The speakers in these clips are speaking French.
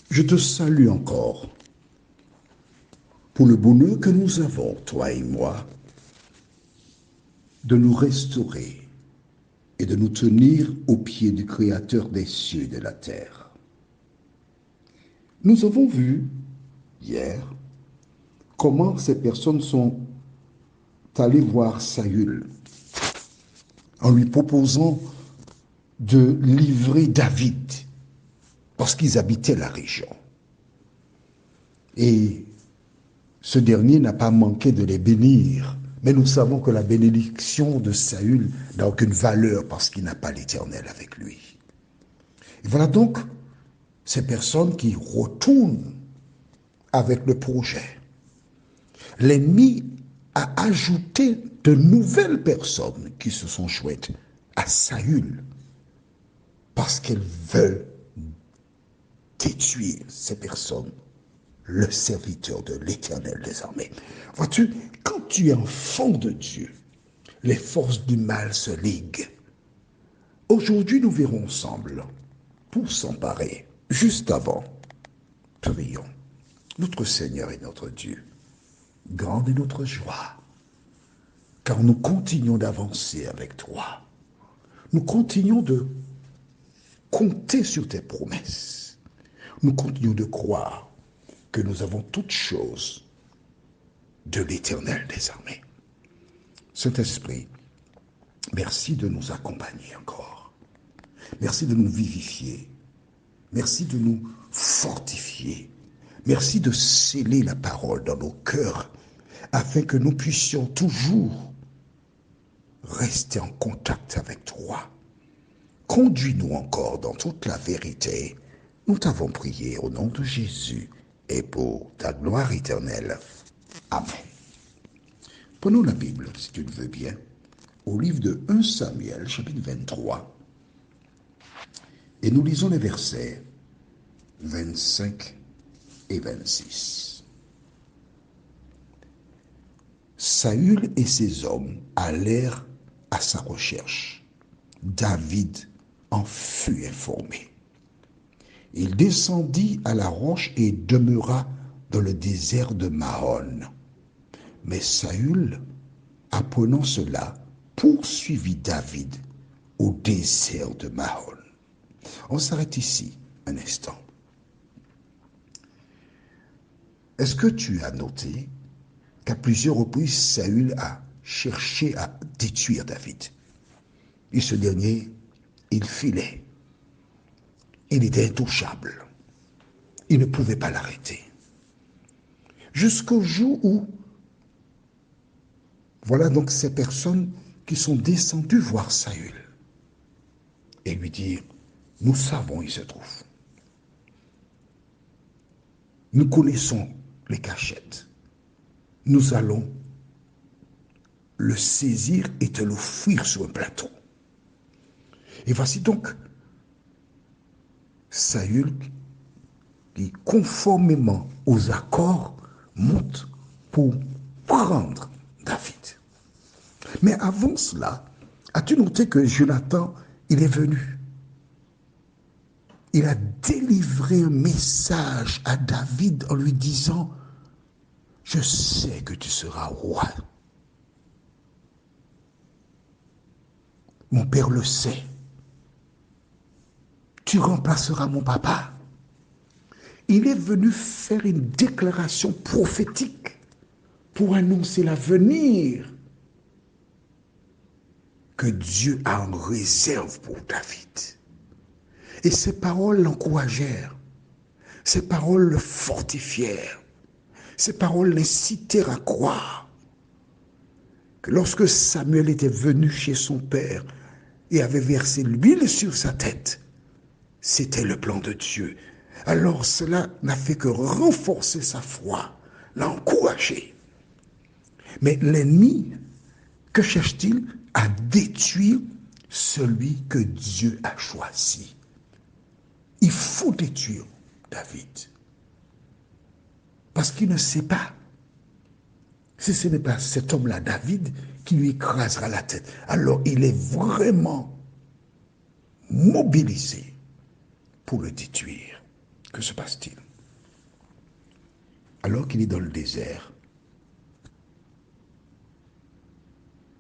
Je te salue encore pour le bonheur que nous avons, toi et moi, de nous restaurer et de nous tenir au pied du Créateur des cieux et de la terre. Nous avons vu hier comment ces personnes sont allées voir Saül en lui proposant de livrer David parce qu'ils habitaient la région. Et ce dernier n'a pas manqué de les bénir. Mais nous savons que la bénédiction de Saül n'a aucune valeur parce qu'il n'a pas l'Éternel avec lui. Et voilà donc ces personnes qui retournent avec le projet. L'ennemi a ajouté de nouvelles personnes qui se sont jointes à Saül parce qu'elles veulent détruire ces personnes, le serviteur de l'Éternel des armées. Vois-tu, quand tu es enfant de Dieu, les forces du mal se liguent. Aujourd'hui, nous verrons ensemble, pour s'emparer, juste avant, prions. Notre Seigneur et notre Dieu, grande est notre joie, car nous continuons d'avancer avec toi. Nous continuons de compter sur tes promesses. Nous continuons de croire que nous avons toutes choses de l'Éternel des armées. Saint-Esprit, merci de nous accompagner encore. Merci de nous vivifier. Merci de nous fortifier. Merci de sceller la parole dans nos cœurs afin que nous puissions toujours rester en contact avec toi. Conduis-nous encore dans toute la vérité. Nous t'avons prié au nom de Jésus et pour ta gloire éternelle. Amen. Prenons la Bible, si tu le veux bien, au livre de 1 Samuel, chapitre 23, et nous lisons les versets 25 et 26. Saül et ses hommes allèrent à sa recherche. David en fut informé. Il descendit à la roche et demeura dans le désert de Mahon. Mais Saül, apprenant cela, poursuivit David au désert de Mahon. On s'arrête ici un instant. Est-ce que tu as noté qu'à plusieurs reprises, Saül a cherché à détruire David? Et ce dernier, il filait. Il était intouchable. Il ne pouvait pas l'arrêter. Jusqu'au jour où, voilà donc ces personnes qui sont descendues voir Saül et lui dire, nous savons où il se trouve. Nous connaissons les cachettes. Nous allons le saisir et te l'offrir sur un plateau. Et voici donc Saül qui, conformément aux accords, monte pour prendre David. Mais avant cela, as-tu noté que Jonathan, il est venu? Il a délivré un message à David en lui disant, je sais que tu seras roi. Mon père le sait. Tu remplaceras mon papa. Il est venu faire une déclaration prophétique pour annoncer l'avenir que Dieu a en réserve pour David. Et ces paroles l'encouragèrent. Ces paroles le fortifièrent. Ces paroles l'incitèrent à croire que lorsque Samuel était venu chez son père et avait versé l'huile sur sa tête, c'était le plan de Dieu. Alors cela n'a fait que renforcer sa foi, l'encourager. Mais l'ennemi, que cherche-t-il? À détruire celui que Dieu a choisi. Il faut détruire David. Parce qu'il ne sait pas si ce n'est pas cet homme-là, David, qui lui écrasera la tête. Alors il est vraiment mobilisé pour le détruire. Que se passe-t-il? Alors qu'il est dans le désert,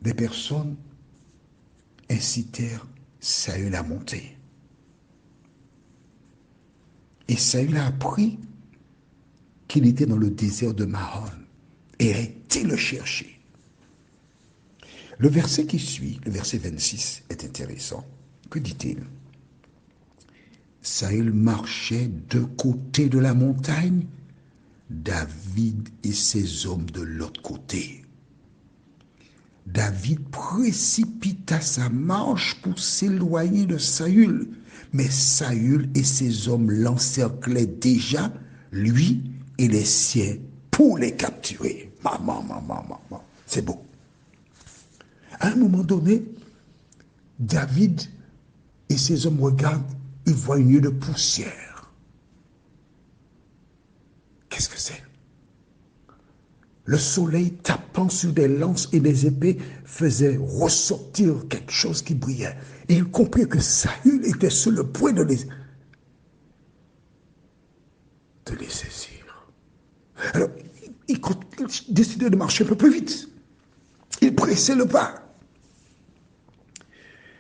des personnes incitèrent Saül à monter. Et Saül a appris qu'il était dans le désert de Mahon et a été le chercher. Le verset qui suit, le verset 26, est intéressant. Que dit-il? Saül marchait de côté de la montagne, David et ses hommes de l'autre côté. David précipita sa marche pour s'éloigner de Saül, mais Saül et ses hommes l'encerclaient déjà, lui et les siens, pour les capturer. Maman, c'est beau. À un moment donné, David et ses hommes regardent, ils voient une nuée de poussière. Qu'est-ce que c'est? Le soleil tapant sur des lances et des épées faisait ressortir quelque chose qui brillait. Et il comprit que Saül était sur le point de les saisir. Alors, il décidait de marcher un peu plus vite. Il pressait le pas.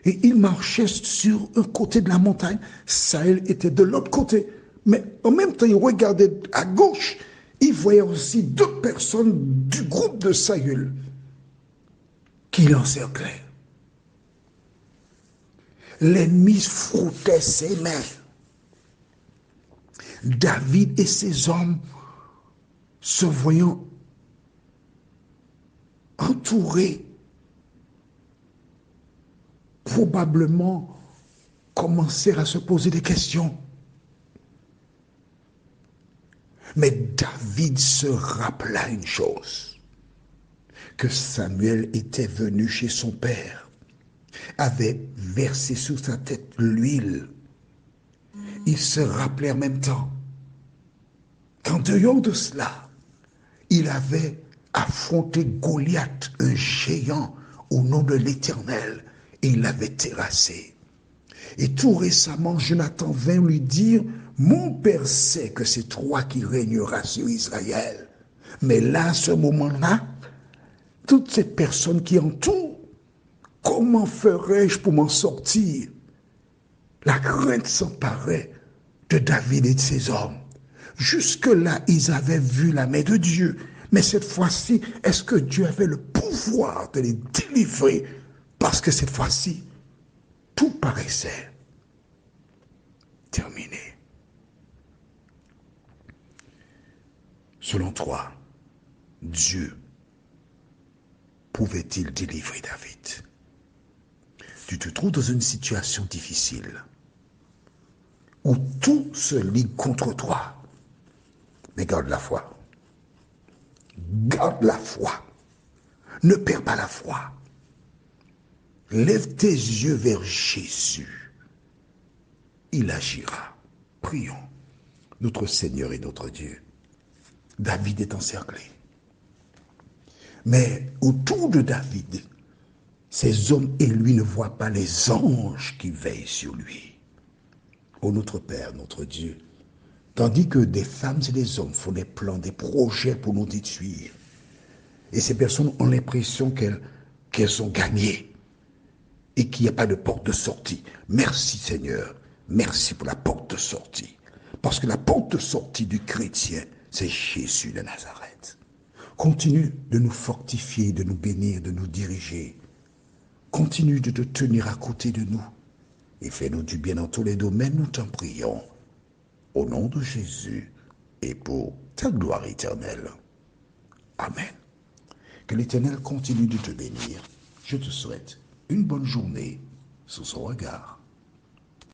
Et il marchait sur un côté de la montagne. Saül était de l'autre côté. Mais en même temps, il regardait à gauche. Il voyait aussi deux personnes du groupe de Saül qui l'encerclaient. L'ennemi frottait ses mains. David et ses hommes, se voyant entourés, probablement commencèrent à se poser des questions. Mais David se rappela une chose, que Samuel était venu chez son père, avait versé sur sa tête l'huile. Il se rappelait en même temps qu'en dehors de cela, il avait affronté Goliath, un géant, au nom de l'Éternel, et il l'avait terrassé. Et tout récemment, Jonathan vint lui dire, mon père sait que c'est toi qui régneras sur Israël. Mais là, à ce moment-là, toutes ces personnes qui entourent, comment ferais-je pour m'en sortir? La crainte s'emparait de David et de ses hommes. Jusque-là, ils avaient vu la main de Dieu. Mais cette fois-ci, est-ce que Dieu avait le pouvoir de les délivrer? Parce que cette fois-ci, tout paraissait terminé. Selon toi, Dieu pouvait-il délivrer David? Tu te trouves dans une situation difficile où tout se ligue contre toi. Mais garde la foi. Garde la foi. Ne perds pas la foi. Lève tes yeux vers Jésus. Il agira. Prions. Notre Seigneur et notre Dieu. David est encerclé. Mais autour de David, ses hommes et lui ne voient pas les anges qui veillent sur lui. Ô notre Père, notre Dieu, tandis que des femmes et des hommes font des plans, des projets pour nous détruire, et ces personnes ont l'impression qu'elles ont gagné et qu'il n'y a pas de porte de sortie. Merci Seigneur, merci pour la porte de sortie. Parce que la porte de sortie du chrétien, c'est Jésus de Nazareth. Continue de nous fortifier, de nous bénir, de nous diriger. Continue de te tenir à côté de nous et fais-nous du bien dans tous les domaines, nous t'en prions. Au nom de Jésus et pour ta gloire éternelle. Amen. Que l'Éternel continue de te bénir. Je te souhaite une bonne journée sous son regard.